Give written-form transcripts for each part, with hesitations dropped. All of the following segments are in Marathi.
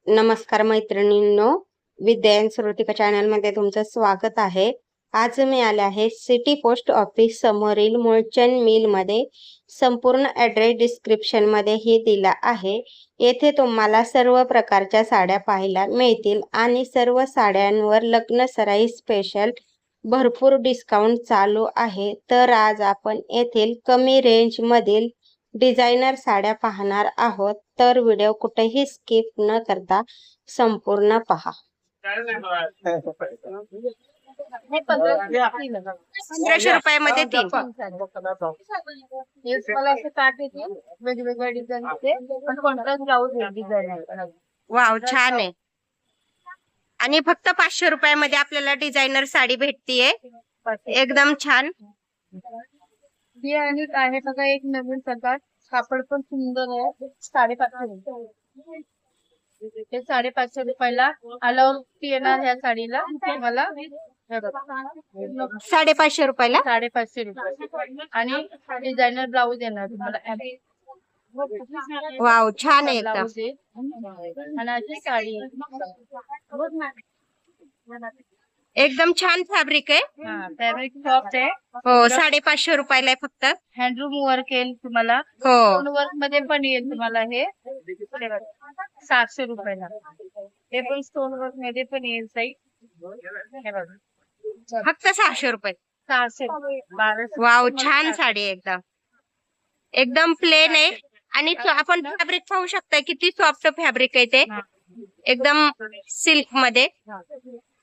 नमस्कार मैत्रिणींनो, विद्या श्रुतिका चॅनल मध्ये तुमचं स्वागत आहे। आज मी आले आहे सिटी पोस्ट ऑफिस समोरील मुळचंद मिल मध्ये। संपूर्ण ॲड्रेस डिस्क्रिप्शन मध्ये ही दिला आहे। येथे तुम्हाला सर्व प्रकारच्या साड्या पाहायला मिळतील आणि सर्व साड्यांवर लग्न सराई स्पेशल भरपूर डिस्काउंट चालू आहे। तर आज आपण येथील कमी रेंज मधील डिझायनर साड्या पाहणार आहोत, तर व्हिडिओ कुठेही स्किप न करता संपूर्ण पहा। 1500 रुपयामध्ये 3 वेगवेगळ्या डिझाईनचे पण कॉन्ट्रास्ट ब्लाउज डिझाईन आहे। वाव, छान आहे। आणि फक्त 500 रुपयामध्ये आपल्याला डिझायनर साडी भेटतीये, एकदम छान। ही आणि आहे बघा एक नवीन प्रकार, कापड पण सुंदर आहे। 550 ते 550 रुपयाला अलाउटी येणार ह्या साडीला मला 550 रुपयाला 550 रुपये आणि डिझायनर ब्लाउज येणार तुम्हाला। वाव, छान आहे एकदम। ब्लाउज आणि अशी साडी एकदम छान फॅब्रिक आहे। फॅब्रिक सॉफ्ट आहे। हो, 550 रुपयाला आहे फक्त। हँडलूम वर्क येईल तुम्हाला, हो, स्टोन वर्क मध्ये पण येईल तुम्हाला। हे 700 रुपयाला, हे पण स्टोन वर्क मध्ये पण येईल ताई। हे बघा फक्त 600 रुपये। 600 1200। वाव, छान साडी आहे एकदम। एकदम प्लेन आहे आणि आपण फॅब्रिक पाहू शकता किती सॉफ्ट फॅब्रिक आहे ते, एकदम सिल्क मध्ये।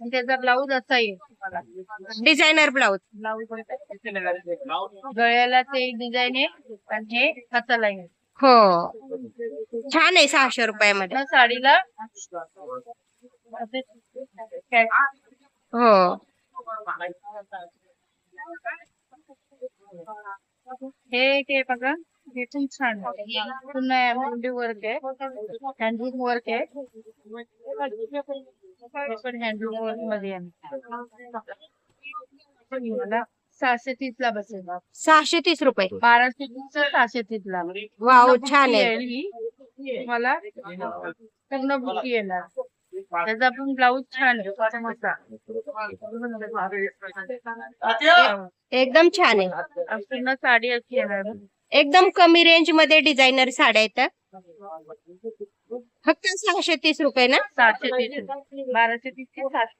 त्याचा ब्लाउज असा येईल, डिझायनर ब्लाउज। गळ्याला ते डिझाईन आहे आणि हे हाताला आहे। हो, छान आहे 600 रुपयामध्ये। साडीला हो, हे बघा, हे पण छान आहे। पुन्हा एम्ब्रॉयडरी वर्क आहे, हँडलूम वर्क आहे। पण हँडलूम वर्क मध्ये आहे। 630 ला बसेल। 630 रुपये। 1230 630 ला। वाव, छान आहे। मला पूर्ण बुटी येणार, त्याचा पण ब्लाउज छान आहे। एकदम छान आहे। पूर्ण साडी अशी येणार, एकदम कमी रेंज मध्ये डिझायनर साड्या येतात। फक्त 630 रुपये ना। 730 1230 ते 700।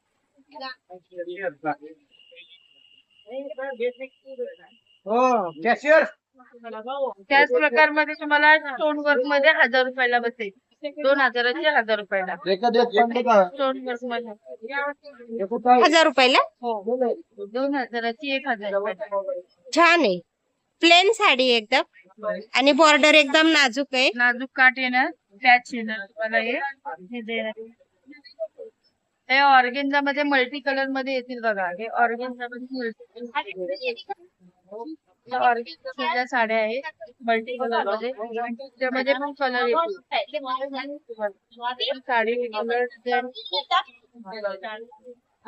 त्याच प्रकार मध्ये तुम्हाला स्टोन वर्क मध्ये 1000 रुपयाला बसेल। 2000 चे 1000 रुपयाला स्टोन वर्क मध्ये। 1000 रुपयाला। हो, 2000 ची 1000 रुपयाला। छान आहे, प्लेन साडी एकदम आणि बॉर्डर एकदम नाजूक आहे। नाजूक काट येणार, पॅच येणार तुम्हाला। हे देणार, हे ऑर्गेन्झा मध्ये मल्टी कलर मध्ये येतील बघा। हे ऑर्गेन्झा मध्ये ऑर्गेन्झा साड्या आहेत मल्टी कलर मध्ये, त्यामध्ये पण कलर येतील। साडी कलर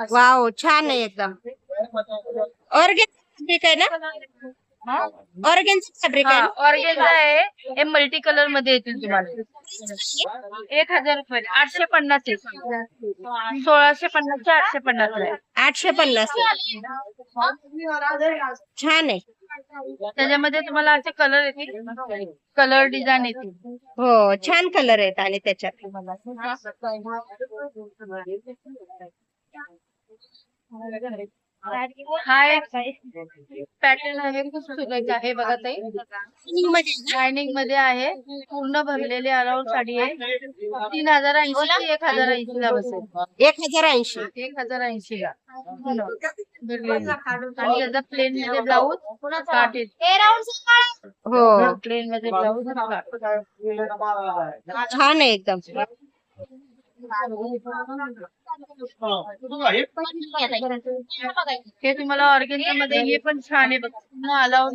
वाव, छान आहे एकदम। ऑर्गेन्झा फॅब्रिक आहे ना। ऑर्गेन्झा फॅब्रिक आहे ना? ऑर्गेन्झा आहे, हे मल्टी कलर मध्ये येतील तुम्हाला। 1000 रुपये 850 1650 चे 850 850। छान आहे। त्याच्यामध्ये तुम्हाला असे कलर येतील, कलर डिझाईन येतील। हो, छान कलर आहेत आणि त्याच्यात। हा एक पॅटर्न आहे, खूप सुरेख आहे बघा ताई। लाइनिंग मध्ये आहे, पूर्ण भरलेली अराउंड साडी आहे। 3080 ते 1080 ला बसेल। 1080। 1080 ला भरलेली, आणि याचा प्लेन मध्ये ब्लाउज काट येते। हो, प्लेन मध्ये ब्लाउज छान आहे एकदम। हे तुम्हाला ऑर्गेन्झा मध्ये, हे पण छान आहे बघा। अलाउड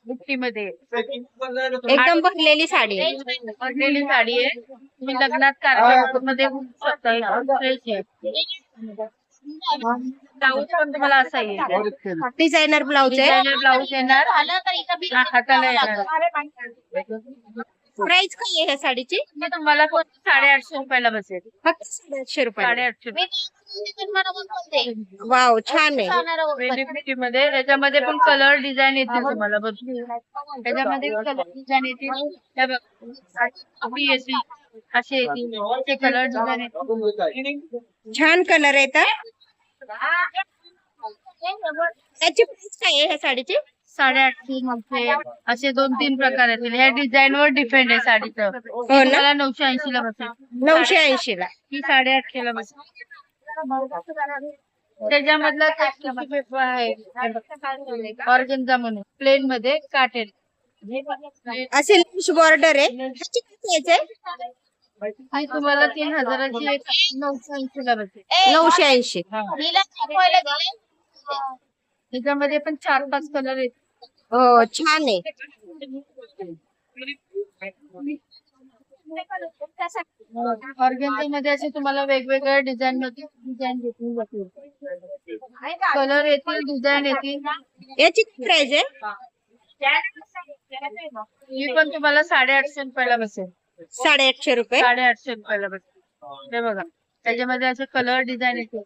बुट्टी मध्ये एकदम भरलेली साडी आहे। भरलेली साडी आहे, तुम्ही लग्नात कार्यक्रम मध्ये घालू शकता। फ्रेश आहे। ब्लाउज पण तुम्हाला असा येईल, डिझायनर ब्लाउज आहे। डिझायनर ब्लाउज येणार, हाताला येणार। प्राइस काय आहे ह्या साडीची? मी तुम्हाला 850 रुपयाला बसेल. फक्त 850 रुपये. 850. वाव, छान आहे. वेनिटी मध्ये त्याच्यामध्ये पण कलर डिझाईन येतील तुम्हाला बघ. त्याच्यामध्ये कलर डिझाईन येतील. हे बघ. अशी येतील. असे येतील. ते कलर डिझाईन येतील. छान कलर आहे तर. त्याची प्राइस काय आहे ह्या साडीची? 850, 900 असे 2-3 प्रकार येतील. ह्या डिझाईन वर डिपेंड आहे साडीचं. हो ना. तुम्हाला 980 ला बसेल. 980 ला. ही 850 ला बसेल. त्याच्यामधला पेपर आहे ऑर्गेन्झा म्हणून प्लेन मध्ये काटेल. असे लिश बॉर्डर आहे. ह्याची किती प्राइस आहे? ही तुम्हाला 3000ची एक 980 ला बसेल. 980. त्याच्यामध्ये पण 4-5 कलर आहेत. हो, छान आहे. ऑर्गेन्झा मध्ये असे तुम्हाला वेगवेगळ्या डिझाईन मध्ये डिझाईन भेटून जातील. कलर येतील, डिझाईन येतील. याची किती प्राइस आहे? ही पण तुम्हाला 850 रुपयाला बसेल. 850 रुपये. 850 रुपयाला बसेल. हे बघा त्याच्यामध्ये असे कलर डिझाईन येतील.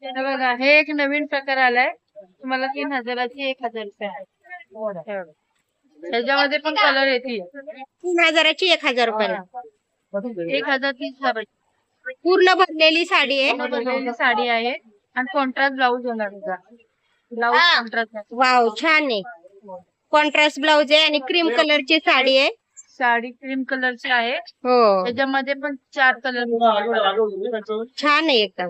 हे बघा हे एक नवीन प्रकार आलाय. तुम्हाला 3000ची 1000 रुपये आहे. त्याच्यामध्ये पण कलर येतील. 3000ची 1000 रुपयाला. 1030 ला बसेल. पूर्ण भरलेली साडी आहे. भरलेली साडी आहे आणि कॉन्ट्रास्ट ब्लाऊज होणार त्याचा. Blouse contrast. वाव, छान आहे. कॉन्ट्रास्ट ब्लाउज आहे आणि क्रीम कलरची साडी आहे. साडी क्रीम कलरची आहे. हो, त्याच्यामध्ये पण 4 कलर. छान आहे एकदम.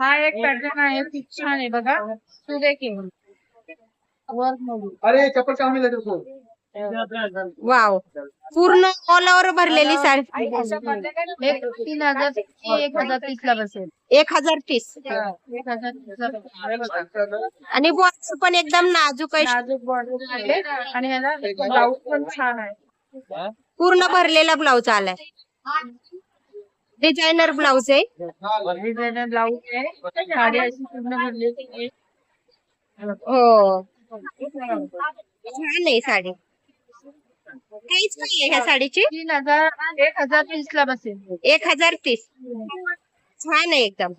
हा एक पॅटर्न आहे खूप छान आहे बघा. सुरेख वर्क मध्ये. अरे चप्पल काम मिला तेरे को. वाव, पूर्ण ऑल ओव्हर भरलेली साडी. एक 3000 ची 1030 ला बसेल. 1030. 1030 ला बसेल. आणि बॉर्डर पण एकदम नाजूक आहे. नाजूक बॉर्डर आहे आणि ह्याला ब्लाऊज पण छान आहे. पूर्ण भरलेला ब्लाउज आलाय. डिझायनर ब्लाउज आहे. डिझायनर ब्लाऊज आहे. साडी अशी पूर्ण भरलेली आहे. हो, छान आहे साडी. प्राइस काय आहे ह्या साडीची? 1030 ला बसेल. 1030. छान आहे एकदम.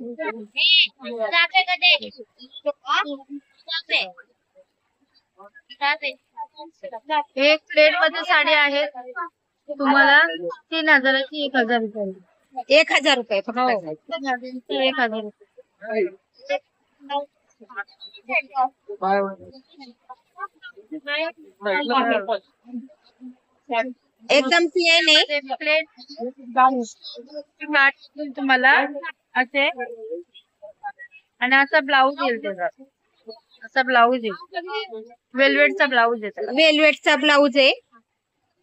एक प्लेट मध्ये साडी आहे तुम्हाला 3000ची 1000 रुपये. 1000 रुपये फक्त. 1000 रुपये. एकदम प्लेन आहे. प्लेट तुम्हाला असे आणि असा ब्लाऊज येईल त्याचा. असा ब्लाऊज येईल. वेल्वेटचा ब्लाऊज येतो. वेल्वेटचा ब्लाउज आहे.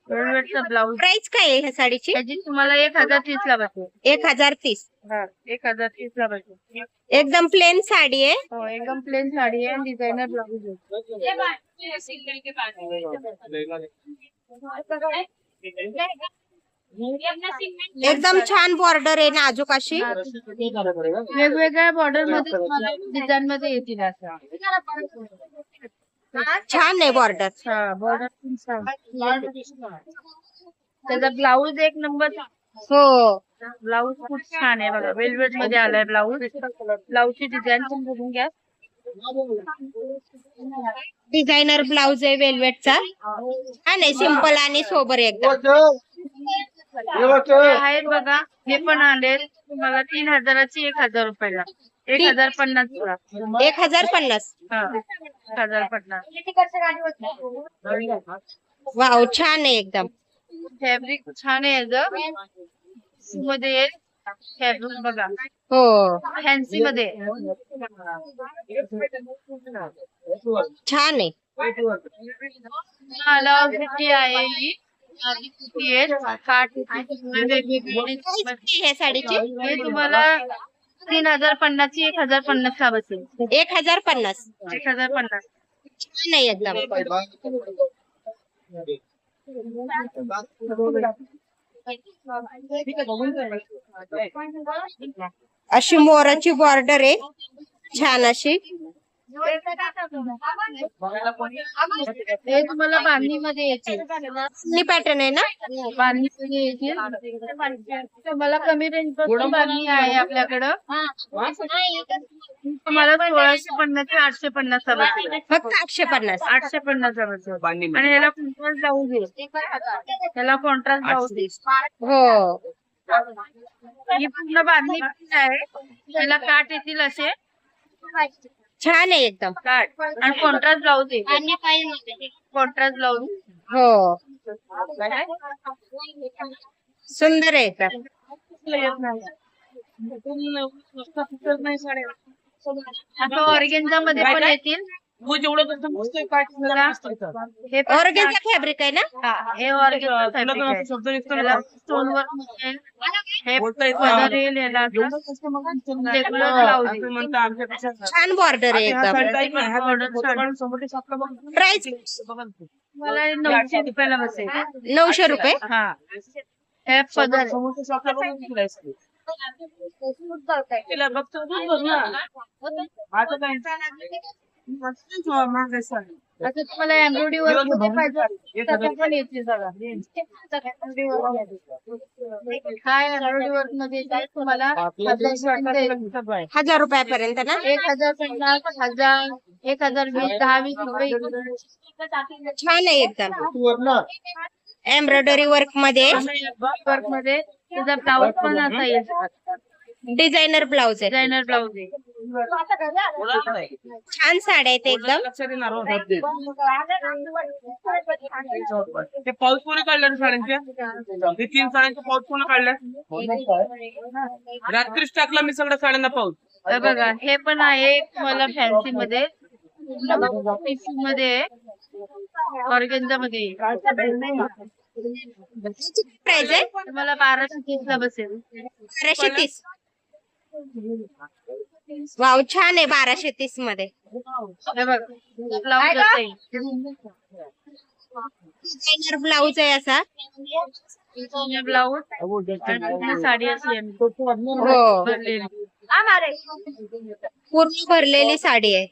वेल्वेटचा ब्लाऊज. प्राइस काय आहे ह्या साडीची? त्याची तुम्हाला 1030 ला बसेल. 1030. 1030 ला बसेल. एकदम प्लेन साडी आहे. हो एकदम प्लेन साडी आहे आणि डिझायनर ब्लाऊज आहे. एकदम छान बॉर्डर आहे नाजूक अशी. वेगवेगळ्या बॉर्डर मध्ये तुम्हाला डिझाईन मध्ये येतील असं. छान आहे बॉर्डर. बॉर्डर पण छान. त्याचा ब्लाऊज एक नंबर. हो, ब्लाऊज खूप छान आहे बघा. वेल्वेट मध्ये आलाय ब्लाऊज. ब्लाऊजची डिझाईन पण बघून घ्या. डिझायनर ब्लाउज आहे वेल्वेटचा. छान आहे, सिंपल आणि सोबर एकदम. हे आहेत बघा. हे पण आले तुम्हाला 3000ची 1000 रुपयाला. 1050 ला. 1050. 1050. वाव, छान आहे एकदम. फॅब्रिक छान आहे याचं. मध्ये येईल फॅब्रिक बघा. हो, फॅन्सी मध्ये छान आहे. मला बुट्टी आहे ही. बुट्टी आहे. काठ वेगवेगळी. ह्या साडीची हे तुम्हाला 3050ची 1050 ला बसेल. 1050. 1050. छान आहे एकदम. अशी मोराची बॉर्डर आहे छान अशी. हे तुम्हाला बांधणीमध्ये येतील. पॅटर्न आहे ना. बांधणीमध्ये येतील. तुम्हाला कमी रेंज पासून बांधणी आहे आपल्याकडं. तुम्हाला 1650 ते 850 चा बसेल. फक्त 850. 850 चा बसेल. आणि ह्याला कॉन्ट्रास्ट ब्लाऊज आहे. ह्याला कॉन्ट्रास्ट ब्लाऊज आहे. हो ही पूर्ण बांधणी आहे. ह्याला काठ येतील असे. छान आहे एकदम. काठ आणि कॉन्ट्रास्ट ब्लाऊज आहे. Contrast blouse. हो सुंदर आहे एकदम. असं ऑर्गेन्झा मध्ये पण येतील. हे ऑर्गेन्झा फॅब्रिक आहे ना. हे ऑर्गेन्झा स्टोन वर्क मिळेल. हे पदर येईल याला. Regular blouse. छान बॉर्डर आहे एकदम. प्राइस मला 900 रुपयाला बसेल. 900 रुपये. हा हे पदर आता तुम्हाला एम्ब्रॉयडरी वर्क मध्ये पाहिजे तसं पण येते सगळं. हा एम्ब्रॉयडरी वर्क मध्ये येते तुम्हाला 1000 रुपयापर्यंत ना. 1050, 1000, 1020, 10-20 रुपये. छान आहे एकदम. एम्ब्रॉयडरी वर्क मध्ये. वर्क मध्ये त्याचा ब्लाऊज पण असा येईल. डिझायनर ब्लाउज आहे. डिझायनर ब्लाऊज आहे. छान साड्या आहेत एकदम. ते पाऊस कोणी काढल्या साड्यांच्या? ते 3 साड्यांचे पाऊस कोणी काढल्या? रात्रीच टाकला मी सगळ्या साड्यांना पाऊस. हे बघा हे पण आहे तुम्हाला फॅन्सी मध्ये. टिश्यू मध्ये ऑर्गेन्झा मध्ये प्राइस आहे तुम्हाला 1230 ला बसेल. 1230. वाव छान आहे 1230 मध्ये. हे बघ ब्लाऊज डिझायनर ब्लाउज आहे असा. ब्लाऊज आणि साडी अशी आहे. हो भरलेली. पूर्ण भरलेली साडी आहे.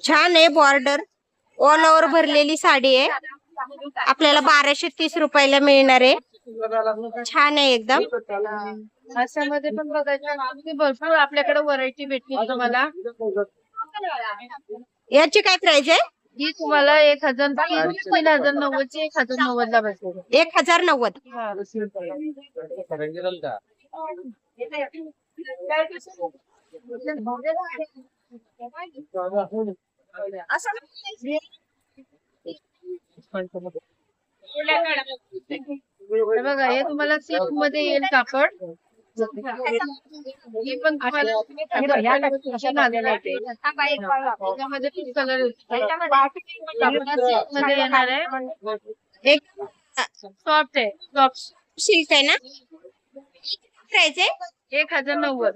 छान आहे बॉर्डर. ऑल ओव्हर भरलेली साडी आहे. आपल्याला 1230 रुपयाला मिळणार आहे. छान आहे एकदम. अशामध्ये पण बघायचं भरपूर आपल्याकडे व्हरायटी भेटतील तुम्हाला. याची काय प्राइस आहे? ही तुम्हाला 3090 ची 1090 ला बसेल. 1090. हे बघा हे तुम्हाला सिल्क मध्ये येईल कापड. हे पण तुम्हाला त्याच्यामध्ये पण कलर मध्ये येणार आहे. एक सॉफ्ट आहे. सॉफ्ट सिल्क आहे ना. प्राइस आहे 1090.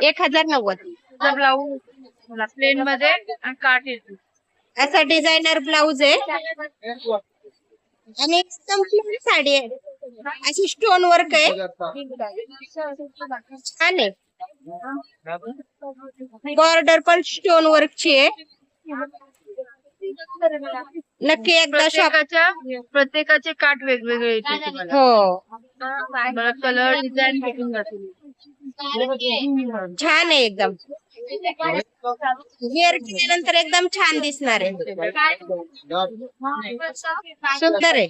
1090. ब्लाऊज प्लेन मध्ये आणि काठ येते. असा डिझायनर ब्लाउज आहे आणि एकदम प्लेन साडी आहे. अशी स्टोन वर्क आहे. छान आहे. बॉर्डर पण स्टोन वर्कची आहे. नक्की एकदा शॉप. प्रत्येकाचे काठ वेगवेगळे येते तुम्हाला. हो कलर डिझाईन भेटून जातील. छान आहे एकदम. वेअर केल्यानंतर एकदम छान दिसणार आहे. सुंदर आहे.